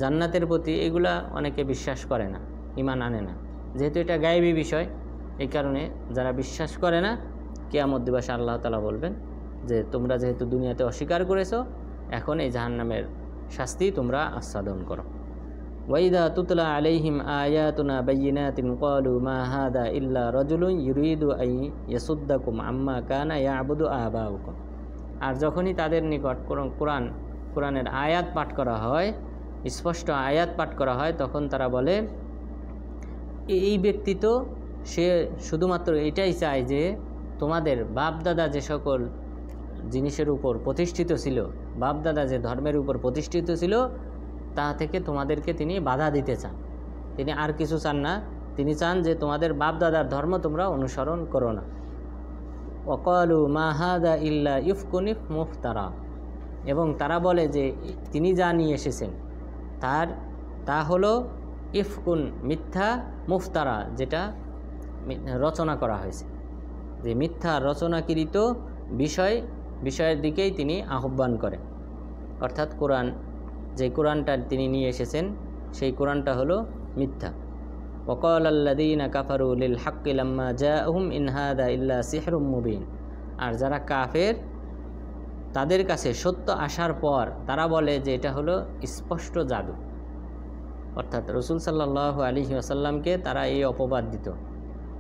জান্নাতের প্রতি এগুলা অনেকে বিশ্বাস করে না, ঈমান আনে না, যেহেতু এটা গায়েবী বিষয়। এই কারণে যারা বিশ্বাস করে না, কিয়ামত দিবসে আল্লাহ তাআলা বলবেন যে তোমরা যেহেতু দুনিয়াতে অস্বীকার করেছো, এখন এই জাহান্নামের শাস্তি তোমরা আস্বাদন করো। ওয়াইদা তুতলা আলাইহিম আয়াতুনা বাইয়িনাতিন ক্বালু মা হাদা ইল্লা রাজুলুন ইউরিদু আন ইয়াসুদ্দাকুম আম্মা কানা ইয়াবুদু আবাউকুম, আর যখনই তাদের নিকট কোরআনের আয়াত পাঠ করা হয়, স্পষ্ট আয়াত পাঠ করা হয়, তখন তারা বলে এই ব্যক্তি তো সে শুধুমাত্র এটাই চায় যে তোমাদের বাপদাদা যে সকল জিনিসের উপর প্রতিষ্ঠিত ছিল, বাপদাদা যে ধর্মের উপর প্রতিষ্ঠিত ছিল, তা থেকে তোমাদেরকে তিনি বাধা দিতে চান। তিনি আর কিছু চান না, তিনি চান যে তোমাদের বাপদাদার ধর্ম তোমরা অনুসরণ করো না। ওয়াকালু মা হাদা ইল্লা ইফকুনিফ মুফতারা, এবং তারা বলে যে তিনি যা নিয়ে এসেছেন তা হলো ইফকুন মিথ্যা, মুফতারা যেটা রচনা করা হয়েছে, যে মিথ্যা রচনাকৃত বিষয়ের দিকেই তিনি আহ্বান করেন। অর্থাৎ যে কোরআনটা তিনি নিয়ে এসেছেন সেই কোরআনটা হলো মিথ্যা। ওয়াকাল আল্লাযীনা কাফারু লিল হাক্কি লাম্মা জাআহুম ইন হাদা ইল্লা সিহরুম মুবিন, আর যারা কাফের তাদের কাছে সত্য আসার পর তারা বলে যে এটা হলো স্পষ্ট জাদু। অর্থাৎ রাসূল সাল্লাল্লাহু আলাইহি ওয়াসাল্লামকে তারা এই অপবাদ দিত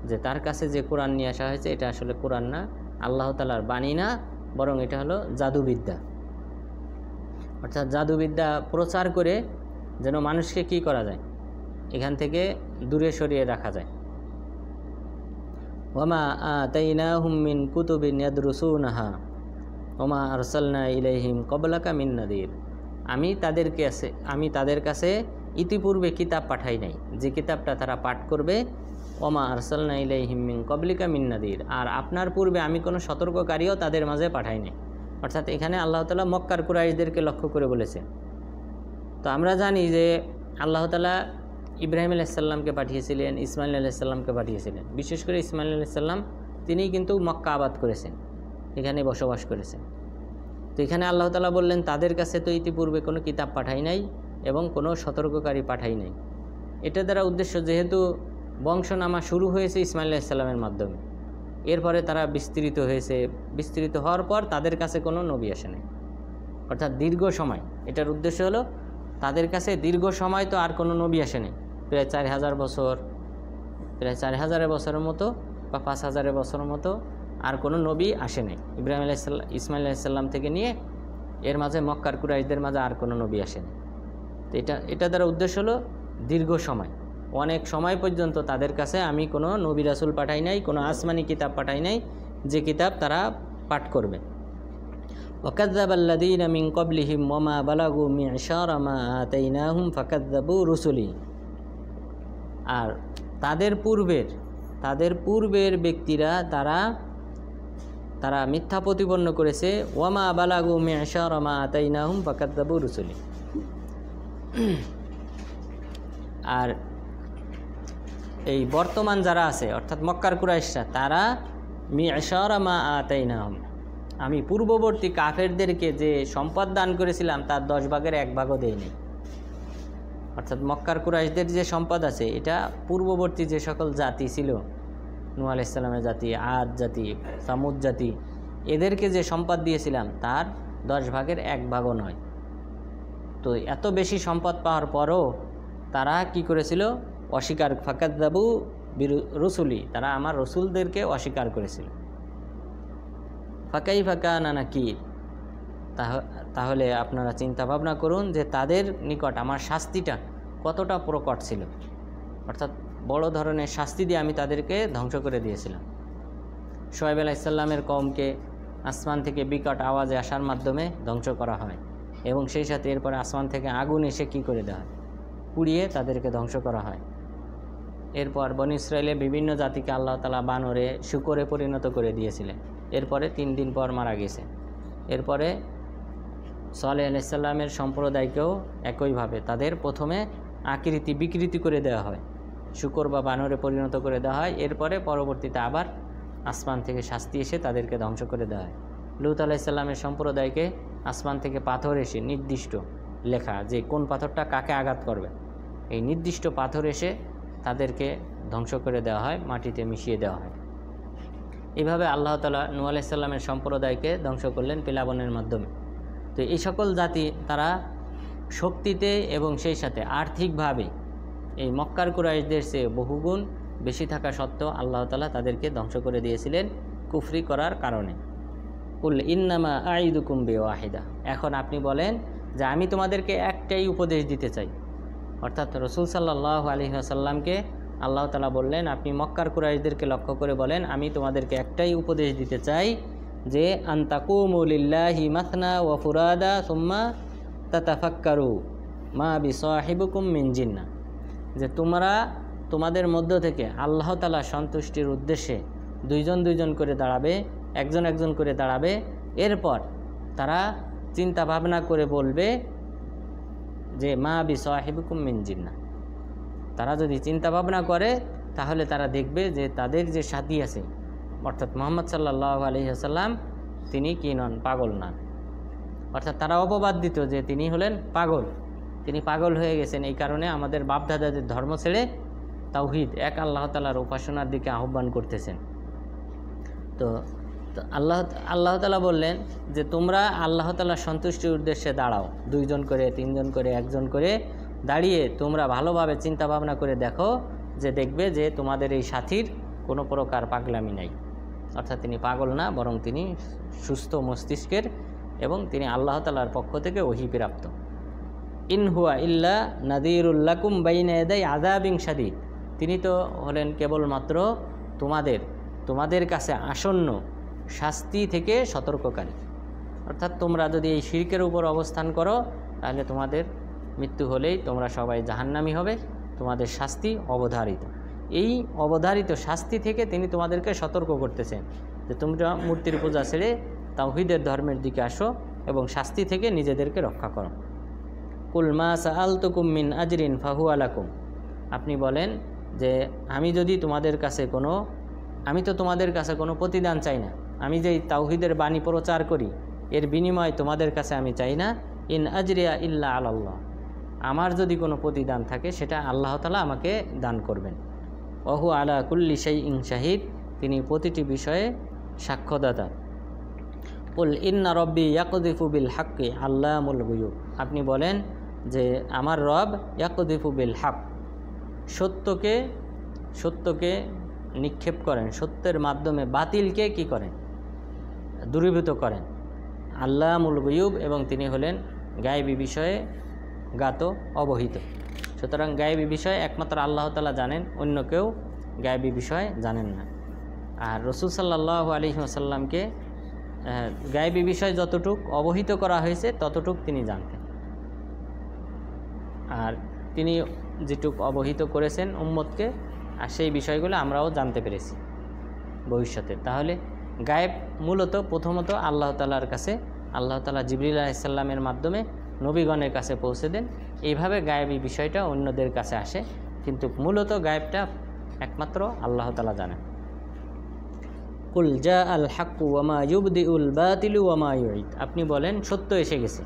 যে তার কাছে যে কোরআন নিয়ে আসা হয়েছে এটা আসলে কোরআন না, আল্লাহ তাআলার বাণী না, বরং এটা হলো জাদুবিদ্যা। অর্থাৎ জাদুবিদ্যা প্রচার করে যেন মানুষকে কি করা যায়, এখান থেকে দূরে সরিয়ে রাখা যায়। ওয়ামা আতাইনাহুম মিন কুতুবিন ইয়াদরুসুনাহা ওমা আরসালনা ইলাইহিম ক্বাবলাকা মিন নাযীর, আমি তাদের কাছে ইতিপূর্বে কিতাব পাঠাই নাই, যে কিতাবটা তারা পাঠ করবে। ওমা আরসালনা ইলাইহিম মিন ক্বাবলিকা মিন নাযীর, আর আপনার পূর্বে আমি কোনো সতর্ককারীও তাদের মাঝে পাঠাই নাই। অর্থাৎ এখানে আল্লাহ তাআলা মক্কার কুরাইশদেরকে লক্ষ্য করে বলেছেন। তো আমরা জানি যে আল্লাহ তাআলা ইব্রাহিম আলাইহিস সালামকে পাঠিয়েছিলেন, ইসমাইল আলাইহিস সালামকে পাঠিয়েছিলেন। বিশেষ করে ইসমাইল আলাইহিস সালাম তিনিই কিন্তু মক্কা আবাদ করেছেন, এখানে বসবাস করেছেন। তো এখানে আল্লাহ তাআলা বললেন তাদের কাছে তো ইতিপূর্বে কোনো কিতাব পাঠাই নাই এবং কোনো সতর্ককারী পাঠাই নাই। এটা দ্বারা উদ্দেশ্য, যেহেতু বংশনামা শুরু হয়েছে ইসমাইল আলাইহিস সালামের মাধ্যমে, এরপরে তারা বিস্তৃত হয়েছে, বিস্তৃত হওয়ার পর তাদের কাছে কোনো নবী আসে নাই। অর্থাৎ দীর্ঘ সময়, এটার উদ্দেশ্য হলো তাদের কাছে দীর্ঘ সময় তো আর কোনো নবী আসে নাই। প্রায় 4000 বছর, প্রায় 4000 বছরের মতো বা 5000 বছরের মতো আর কোনো নবী আসে নাই ইব্রাহিম আলাইহিস সালাম, ইসমাইল আলাইহিস সালাম থেকে নিয়ে। এর মাঝে মক্কার কুরাইশদের মাঝে আর কোনো নবী আসে নাই। তো এটা দ্বারা উদ্দেশ্য হলো দীর্ঘ সময়, অনেক সময় পর্যন্ত তাদের কাছে আমি কোনো নবী রাসূল পাঠাই নাই, কোনো আসমানি কিতাব পাঠাই নাই যে কিতাব তারা পাঠ করবে। ওয়াকাযযাবাল্লাযীনা মিন ক্বাবলিহিম ওয়ামা বালাগু মি'শারা মা আতাইনাহুম ফাকাযযাবু রুসুলি, আর তাদের পূর্বের ব্যক্তিরা তারা মিথ্যা প্রতিপন্ন করেছে। ওয়ামা বালাগু মি'শারা মা আতাইনাহুম ফাকাযযাবু রুসুলি, আর এই বর্তমান যারা আছে অর্থাৎ মক্কার কুরাইশরা, তারা মি'শারা মা আতাইনাহুম, আমি পূর্ববর্তী কাফেরদেরকে যে সম্পদ দান করেছিলাম তার 10 ভাগের 1 ভাগও দেয়নি। অর্থাৎ মক্কার কুরাইশদের যে সম্পদ আছে, এটা পূর্ববর্তী যে সকল জাতি ছিল, নূহ আলাইহিস সালামের জাতি, আদ জাতি, সামুদ জাতি, এদেরকে যে সম্পদ দিয়েছিলাম তার 10 ভাগের 1 ভাগও নয়। তো এত বেশি সম্পদ পাওয়ার পরও তারা কি করেছিল? অস্বীকার, ফাকাযযাবু রুসুলি, তারা আমার রসুলদেরকে অস্বীকার করেছিল। ফাকাইফা কানা নাকির, তাহলে আপনারা চিন্তা ভাবনা করুন যে তাদের নিকট আমার শাস্তিটা কতটা প্রকট ছিল। অর্থাৎ বড় ধরনের শাস্তি দিয়ে আমি তাদেরকে ধ্বংস করে দিয়েছিলাম। শুআয়ব আলাইহিস সালামের কওমকে আসমান থেকে বিকট আওয়াজে আসার মাধ্যমে ধ্বংস করা হয়, এবং সেই সাথে এরপরে আসমান থেকে আগুন এসে কী করে দেওয়া হয়? পুড়িয়ে তাদেরকে ধ্বংস করা হয়। এরপর বনী ইসরাইলের বিভিন্ন জাতিকে আল্লাহ তাআলা বানরে, শূকরে পরিণত করে দিয়েছিলেন। এরপরে 3 দিন পর মারা গেছে। এরপরে সালেহ আলাইহিস সালামের সম্প্রদায়কেও একইভাবে তাদের প্রথমে আকৃতি বিকৃতি করে দেওয়া হয়, শূকর বা বানরে পরিণত করে দেওয়া হয়। এরপরে পরবর্তীতে আবার আসমান থেকে শাস্তি এসে তাদেরকে ধ্বংস করে দেওয়া হয়। লূত আলাইহিস সালামের সম্প্রদায়কে আসমান থেকে পাথর এসে, নির্দিষ্ট লেখা যে কোন পাথরটা কাকে আঘাত করবে, এই নির্দিষ্ট পাথর এসে তাদেরকে ধ্বংস করে দেওয়া হয়, মাটিতে মিশিয়ে দেওয়া হয়। এইভাবে আল্লাহ তাআলা নূহ আলাইহিস সালামের সম্প্রদায়কে ধ্বংস করলেন প্লাবনের মাধ্যমে। তো এই সকল জাতি তারা শক্তিতে এবং সেই সাথে আর্থিকভাবে এই মক্কার কুরাইশদের চেয়ে বহুগুণ বেশি থাকা সত্ত্বেও আল্লাহ তাআলা তাদেরকে ধ্বংস করে দিয়েছিলেন কুফরি করার কারণে। কুল ইন্নামা আইদুকুম বিওয়াহিদা, এখন আপনি বলেন যে আমি তোমাদেরকে একটাই উপদেশ দিতে চাই। অর্থাৎ রাসূল সাল্লাল্লাহু আলাইহি ওয়াসাল্লামকে আল্লাহ তাআলা বললেন, আপনি মক্কার কুরাইশদেরকে লক্ষ্য করে বলেন, আমি তোমাদেরকে একটাই উপদেশ দিতে চাই যে আনতাকুমু লিল্লাহি মাসনা ওয়া ফুরাদা সুম্মা তাতাফাক্কারু মা বিসাহিবিকুম মিন জিন্নাহ, যে তোমাদের মধ্য থেকে আল্লাহ তাআলা সন্তুষ্টির উদ্দেশ্যে দুইজন করে দাঁড়াবে, একজন করে দাঁড়াবে। এরপর তারা চিন্তা ভাবনা করে বলবে যে মা বিসাহিবিকুম মিন জিন্নাহ। তারা যদি চিন্তা ভাবনা করে তাহলে তারা দেখবে যে তাদের যে সাথী আছে, অর্থাৎ মুহাম্মদ সাল্লাল্লাহু আলাইহি ওয়াসাল্লাম, তিনি কি নন? পাগল নন। অর্থাৎ তারা অপবাদ দিত যে তিনি হলেন পাগল, তিনি পাগল হয়ে গেছেন, এই কারণে আমাদের বাপদাদাদের ধর্ম ছেড়ে তাওহীদ, এক আল্লাহ তাআলার উপাসনার দিকে আহ্বান করতেছেন। তো আল্লাহ তাআলা বললেন যে তোমরা আল্লাহ তাআলার সন্তুষ্টির উদ্দেশ্যে দাঁড়াও, 2 জন করে, 3 জন করে, 1 জন করে দাঁড়িয়ে তোমরা ভালোভাবে চিন্তা ভাবনা করে দেখো, যে দেখবে যে তোমাদের এই সাথীর কোনো প্রকার পাগলামি নাই। অর্থাৎ তিনি পাগল না, বরং তিনি সুস্থ মস্তিষ্কের এবং তিনি আল্লাহ তাআলার পক্ষ থেকে ওহী প্রাপ্ত। ইন হুয়া ইল্লা নাযীরুল লাকুম বাইনা ইয়াদাই আযাবিন শাদীদ, তিনি তো হলেন কেবলমাত্র তোমাদের কাছে আসন্ন শাস্তি থেকে সতর্ককারী। অর্থাৎ তোমরা যদি এই শিরকের উপর অবস্থান করো তাহলে তোমাদের মৃত্যু হলেই তোমরা সবাই জাহান্নামী হবে, তোমাদের শাস্তি অবধারিত। এই অবধারিত শাস্তি থেকে তিনি তোমাদেরকে সতর্ক করতেছেন যে তোমরা মূর্তির পূজা ছেড়ে তাওহীদের ধর্মের দিকে আসো এবং শাস্তি থেকে নিজেদেরকে রক্ষা করো। কুল মা সাআলতুকুম মিন আজরিন ফাহুয়া লাকুম, আপনি বলেন যে আমি তো তোমাদের কাছে কোনো প্রতিদান চাই না, আমি যেই তাওহীদের বাণী প্রচার করি এর বিনিময় তোমাদের কাছে আমি চাই না। ইন আজরিয়া ইল্লা আলাল্লাহ, আমার যদি কোনো প্রতিদান থাকে সেটা আল্লাহ তাআলা আমাকে দান করবেন। ওহু আলা কুল্লি শাইইন শাহিদ, তিনি প্রতিটি বিষয়ে সাক্ষ্যদাতা। কুল ইন্না রব্বি ইয়াকযিফু বিল হাক্কি আল্লামুল গুয়ুব, আপনি বলেন যে আমার রব ইয়াকযিফু বিল হক, সত্যকে নিক্ষেপ করেন, সত্যের মাধ্যমে বাতিলকে কি করেন, দূরীভূত করেন। আল্লামুল গুয়ুব, এবং তিনি হলেন গায়েবী বিষয়ে জ্ঞাত অবহিত। সুতরাং গায়েবী বিষয়ে একমাত্র আল্লাহ তাআলা জানেন, অন্য কেউ গায়েবী বিষয়ে জানেন না। আর রাসূল সাল্লাল্লাহু আলাইহি ওয়াসাল্লামকে গায়েবী বিষয় যতটুক অবহিত করা হয়েছে ততটুক তিনি জানতেন, আর তিনি যেটুক অবহিত করেছেন উম্মতকে, আর সেই বিষয়গুলো আমরাও জানতে পেরেছি ভবিষ্যতে। তাহলে গায়েব মূলত প্রথমত আল্লাহ তাআলার কাছে, আল্লাহ তাআলা জিবরিল আলাইহিস সালামের মাধ্যমে নবীগণের কাছে পৌঁছে দেন। এইভাবে গায়েবী বিষয়টা অন্যদের কাছে আসে, কিন্তু মূলত গায়েবটা একমাত্র আল্লাহ তাআলা জানেন। কুল জা আল হাক্কু ওয়া মা ইউবদিউল বাতিলু ওয়া মা ইউঈদ, আপনি বলেন সত্য এসে গেছে,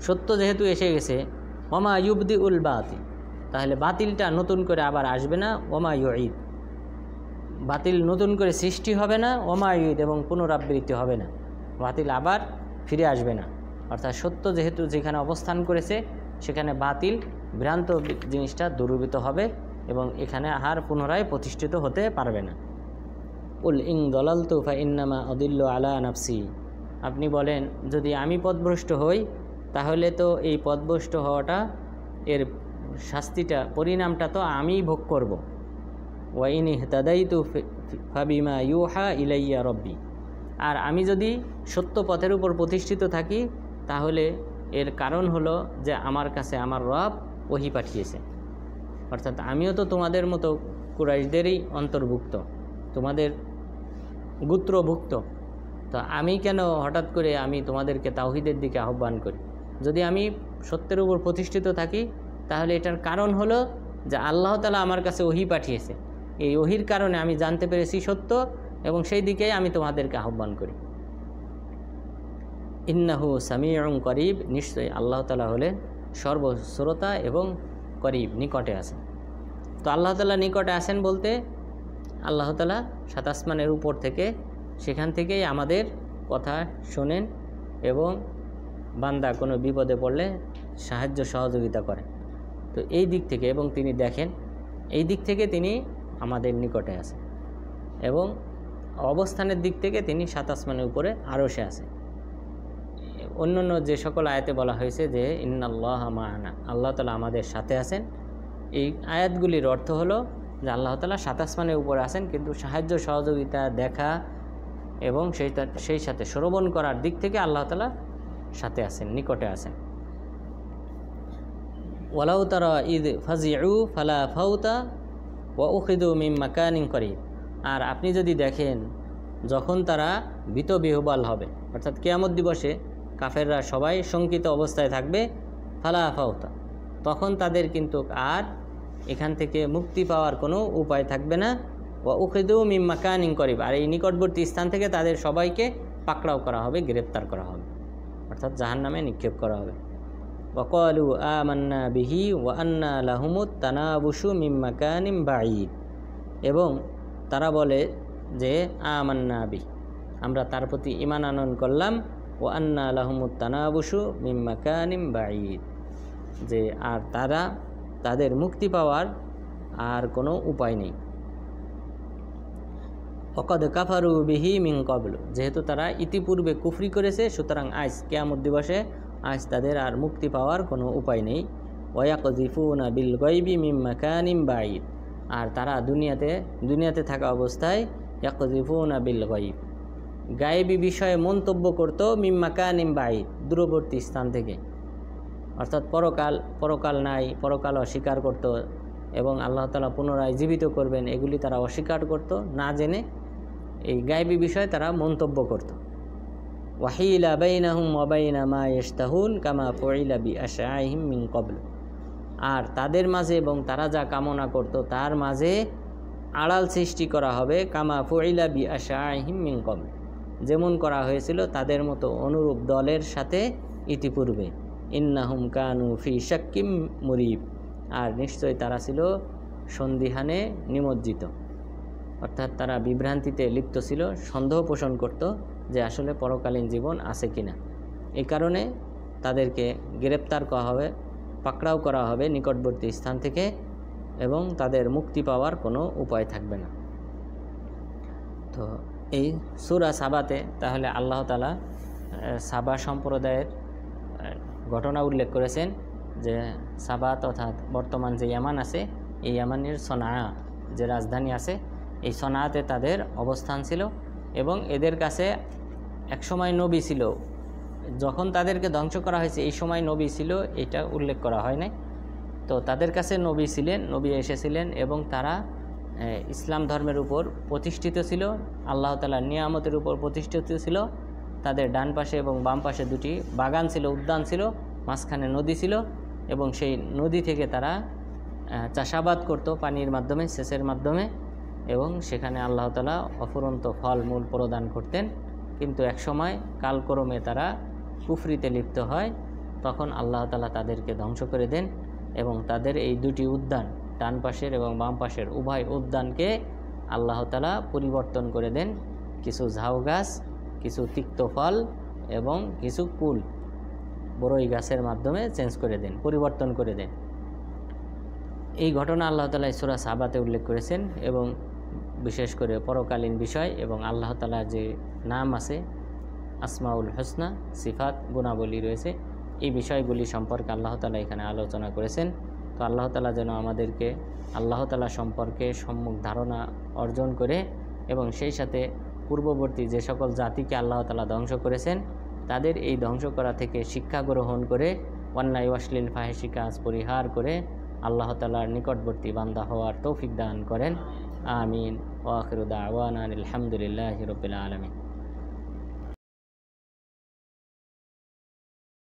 সত্য যেহেতু এসে গেছে, ওয়া মা ইউবদিউল বাতিল, তাহলে বাতিলটা নতুন করে আবার আসবে না। ওয়া মা ইউঈদ, বাতিল নতুন করে সৃষ্টি হবে না। ওয়া মা ইউঈদ, এবং পুনরাবৃত্তি হবে না, বাতিল আবার ফিরে আসবে না। অর্থাৎ সত্য যেহেতু যেখানে অবস্থান করেছে সেখানে বাতিল ভ্রান্ত জিনিসটা দূরীভূত হবে এবং এখানে আর পুনরায় প্রতিষ্ঠিত হতে পারবে না। উল ইন দলালতু ফা ইন্নামা আদিল্লু আলা নাফসি, আপনি বলেন যদি আমি পথভ্রষ্ট হই তাহলে তো এই পথভ্রষ্ট হওয়াটা, এর শাস্তিটা, পরিণামটা তো আমিই ভোগ করব। ওয়া ইন ইহতাদাইতু ফাবিমা ইউহা ইলাইয়া রব্বি, আর আমি যদি সত্য পথের উপর প্রতিষ্ঠিত থাকি তাহলে এর কারণ হলো যে আমার কাছে আমার রব ওহী পাঠিয়েছে। অর্থাৎ আমিও তো তোমাদের মতো কুরাইশদেরই অন্তর্ভুক্ত, তোমাদের গোত্রভুক্ত, তো আমি কেন হঠাৎ করে আমি তোমাদেরকে তাওহীদের দিকে আহ্বান করি? যদি আমি সত্যের উপর প্রতিষ্ঠিত থাকি তাহলে এটার কারণ হলো যে আল্লাহ তাআলা আমার কাছে ওহী পাঠিয়েছে, এই ওহীর কারণে আমি জানতে পেরেছি সত্য, এবং সেই দিকেই আমি তোমাদেরকে আহ্বান করি। ইন্নাহু সামিউন করিব, নিশ্চয়ই আল্লাহ তাআলা হলেন সর্বশ্রোতা এবং করিব, নিকটে আছেন। তো আল্লাহ তাআলা নিকটে আছেন বলতে আল্লাহ তাআলা সাত আসমানের উপর থেকে, সেখান থেকেই আমাদের কথা শোনেন এবং বান্দা কোনো বিপদে পড়লে সাহায্য সহযোগিতা করেন। তো এই দিক থেকে, এবং তিনি দেখেন, এই দিক থেকে তিনি আমাদের নিকটে আছেন, এবং অবস্থানের দিক থেকে তিনি সাত আসমানের উপরে আরশে আছেন। অন্যান্য যে সকল আয়াতে বলা হয়েছে যে ইন্নাল্লাহা মা'ানা, আল্লাহ তাআলা আমাদের সাথে আছেন, এই আয়াতগুলির অর্থ হলো যে আল্লাহ তাআলা সাত আসমানের উপরে আছেন, কিন্তু সাহায্য সহযোগিতা, দেখা এবং সেই সাথে শ্রবণ করার দিক থেকে আল্লাহ তাআলা সাথে আছেন, নিকটে আছেন। ওয়ালাউ তারা ইদ ফাজিউ ফালা ফাউতা ওয়া উখিদু মিন মাকানিন করিব, আর আপনি যদি দেখেন যখন তারা ভীতবিহ্বল হবে, অর্থাৎ কিয়ামত দিবসে কাফেররা সবাই শঙ্কিত অবস্থায় থাকবে, ফালা ফাউতা, তখন তাদের কিন্তু আর এখান থেকে মুক্তি পাওয়ার কোনো উপায় থাকবে না। ওয়া উখিদু মিন মাকানিন করিব, আর এই নিকটবর্তী স্থান থেকে তাদের সবাইকে পাকড়াও করা হবে, গ্রেপ্তার করা হবে, অর্থাৎ জাহান্নামে নিক্ষেপ করা হবে। ওয়া ক্বালু আমান্না বিহি ওয়া আন্না লাহুমুত তানাবুশু মিন মাকানিন বাঈদ, এবং তারা বলে যে আমান্না বিহি, আমরা তার প্রতি ঈমান আনয়ন করলাম, ওয়া আন্না লাহুমুত তানাবুশু মিন মাকানিন বাঈদ, যে আর তাদের মুক্তি পাওয়ার আর কোনো উপায় নেই। ওয়াকাদ কাফারু বিহি মিন ক্বাবলু, যেহেতু তারা ইতিপূর্বে কুফরি করেছে, সুতরাং আজ কিয়ামত দিবসে আজ তাদের আর মুক্তি পাওয়ার কোনো উপায় নেই। ওয়া ইয়াকযিফুনা বিল গায়বি মিন মাকানিন বাঈদ, আর তারা দুনিয়াতে থাকা অবস্থায় ইয়াকযিফুনা বিল গায়ব, গায়েবী বিষয়ে মন্তব্য করত, মিন মাকানিন বাঈদ, দূরবর্তী স্থান থেকে। অর্থাৎ পরকাল নাই, পরকাল অস্বীকার করত এবং আল্লাহ তাআলা পুনরায় জীবিত করবেন এগুলি তারা অস্বীকার করত, না জেনে এই গায়বী বিষয়ে তারা মন্তব্য করত। ওয়াহিলা বাইনাহুম ওয়া বাইনা মা ইশতাহুন কামা ফুইলা বিআশআইহিম মিন ক্বাবল। আর তাদের মাঝে এবং তারা যা কামনা করত তার মাঝে আড়াল সৃষ্টি করা হবে, কামা ফুইলা বিআশআইহিম মিন ক্বাবল, যেমন করা হয়েছিল তাদের মতো অনুরূপ দলের সাথে ইতিপূর্বে। ইন্নাহুম কানু ফি শাক্কিম মুরিব। আর নিশ্চয় তারা ছিল সন্দিহানে নিমজ্জিত, অর্থাৎ তারা বিভ্রান্তিতে লিপ্ত ছিল, সন্দেহ পোষণ করত যে আসলে পরকালীন জীবন আছে কিনা। এই কারণে তাদেরকে গ্রেপ্তার করা হবে, পাকড়াও করা হবে নিকটবর্তী স্থান থেকে, এবং তাদের মুক্তি পাওয়ার কোনো উপায় থাকবে না। তো এই সূরা সাবাতে তাহলে আল্লাহ তাআলা সাবা সম্প্রদায়ের ঘটনা উল্লেখ করেছেন, যে সাবাত অর্থাৎ বর্তমান যে ইয়ামান আছে, এই ইয়ামানের সনা যে রাজধানী আছে, এই সনাতে তাদের অবস্থান ছিল এবং এদের কাছে একসময় নবী ছিল। যখন তাদেরকে ধ্বংস করা হয়েছে এই সময় নবী ছিল, এটা উল্লেখ করা হয় নাই। তো তাদের কাছে নবী ছিলেন, নবী এসেছিলেন এবং তারা ইসলাম ধর্মের উপর প্রতিষ্ঠিত ছিল, আল্লাহ তাআলার নিয়ামতের উপর প্রতিষ্ঠিত ছিল। তাদের ডান পাশে এবং বাম পাশে দুটি বাগান ছিল, উদ্যান ছিল, মাঝখানে নদী ছিল এবং সেই নদী থেকে তারা চাষাবাদ করত পানির মাধ্যমে, সেচের মাধ্যমে, এবং সেখানে আল্লাহ তাআলা অফুরন্ত ফল মূল প্রদান করতেন। কিন্তু একসময় কালক্রমে তারা কুফরিতে লিপ্ত হয়, তখন আল্লাহ তাআলা তাদেরকে ধ্বংস করে দেন এবং তাদের এই দুটি উদ্যান, ডান পাশের এবং বাম পাশের উভয় উদ্যানকে আল্লাহ তাআলা পরিবর্তন করে দেন, কিছু ঝাউ গাছ, কিছু তিক্ত ফল এবং কিছু কুল বড়ই গাছের মাধ্যমে চেঞ্জ করে দেন, পরিবর্তন করে দেন। এই ঘটনা আল্লাহ তাআলা সূরা সাবাতে উল্লেখ করেছেন এবং বিশেষ করে পরকালীন বিষয় এবং আল্লাহ তাআলার যে নাম আছে, আসমাউল হোসনা, সিফাত, গুণাবলী রয়েছে, এই বিষয়গুলি সম্পর্কে আল্লাহ তাআলা এখানে আলোচনা করেছেন। তো আল্লাহ তাআলা যেন আমাদেরকে আল্লাহ তাআলা সম্পর্কে সম্যক ধারণা অর্জন করে এবং সেই সাথে পূর্ববর্তী যে সকল জাতিকে আল্লাহ তাআলা ধ্বংস করেছেন তাদের এই ধ্বংস করা থেকে শিক্ষা গ্রহণ করে অন্যায় অশ্লীল ফাহিশি কাজ পরিহার করে আল্লাহ তাআলার নিকটবর্তী বান্দা হওয়ার তৌফিক দান করেন। আমিন। ওয়া আখিরু দাওয়ানা আলহামদুলিল্লাহি রাব্বিল আলামিন।